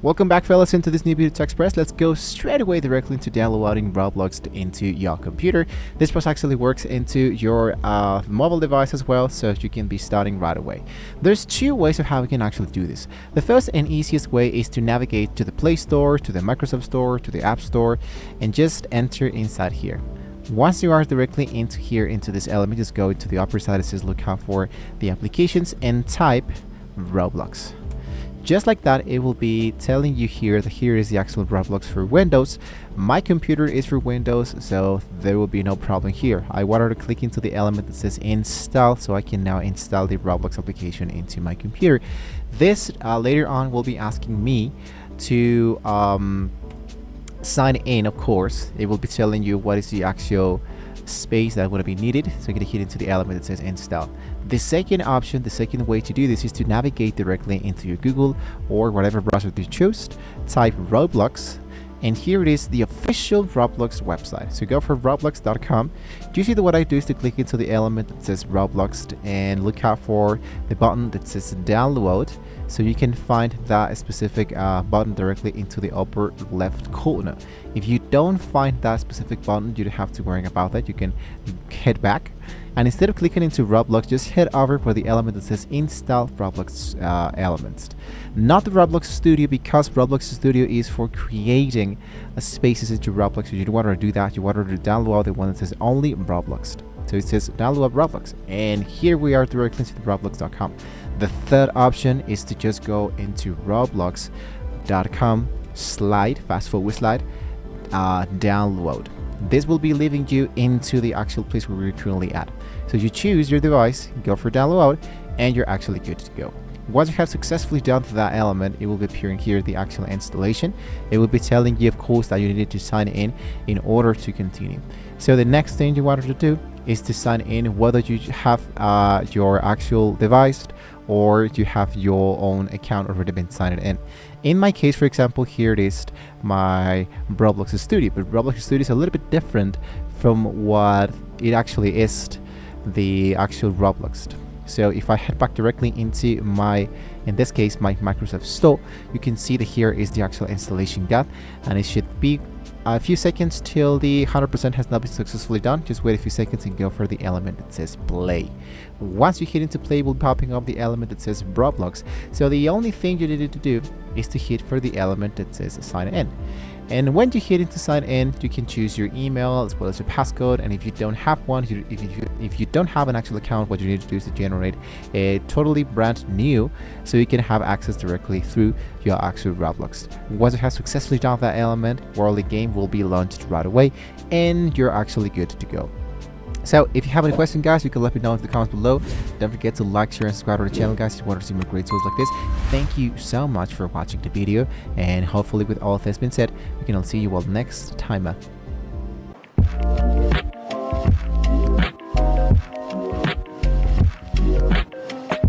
Welcome back, fellas, into this new video to Express. Let's go straight away directly into downloading Roblox into your computer. This process actually works into your mobile device as well, so you can be starting right away. There's two ways of how we can actually do this. The first and easiest way is to navigate to the Play Store, to the Microsoft Store, to the App Store, and just enter inside here. Once you are directly into here, into this element, just go to the upper side. It says look out for the applications and type Roblox. Just like that, it will be telling you here that here is the actual Roblox for Windows. My computer is for Windows, so there will be no problem here. I wanted to click into the element that says install, so I can now install the Roblox application into my computer. This later on will be asking me to sign in. Of course, it will be telling you what is the actual space that would be needed, so you're going to hit into the element that says install. The second option, the second way to do this is to navigate directly into your Google or whatever browser you choose, type Roblox, and here it is, the official Roblox website. So go for roblox.com. Usually what I do is to click into the element that says Roblox and look out for the button that says download, so you can find that specific button directly into the upper left corner. If you don't find that specific button, you don't have to worry about that. You can head back, and instead of clicking into Roblox, just head over for the element that says install Roblox elements. Not the Roblox Studio, because Roblox Studio is for creating spaces into Roblox. So you don't want to do that. You want to download the one that says only Roblox. So it says download Roblox, and here we are directly to the roblox.com. The third option is to just go into roblox.com fast forward slide download. This will be leading you into the actual place where we're currently at. So you choose your device, go for download, and you're actually good to go. Once you have successfully done that element, it will be appearing here, the actual installation. It will be telling you, of course, that you need to sign in order to continue. So the next thing you wanted to do is to sign in, whether you have your actual device or you have your own account already been signed in. In my case, for example, here it is my Roblox Studio, but Roblox Studio is a little bit different from what it actually is, the actual Roblox. So if I head back directly into my, in this case, my Microsoft Store, you can see that here is the actual installation guide, and it should be a few seconds till the 100% has not been successfully done. Just wait a few seconds and go for the element that says play. Once you hit into play, will be popping up the element that says Roblox. So the only thing you needed to do is to hit for the element that says sign in. And when you hit into sign in, you can choose your email as well as your passcode. And if you don't have one, if you don't have an actual account, what you need to do is to generate a totally brand new, so you can have access directly through your actual Roblox. Once you have successfully done that element, the game will be launched right away, and you're actually good to go. So if you have any questions, guys, you can let me know in the comments below. Don't forget to like, share, and subscribe to the channel, guys, if you want to see more great tools like this. Thank you so much for watching the video, and hopefully with all this being said, we can all see you all next time.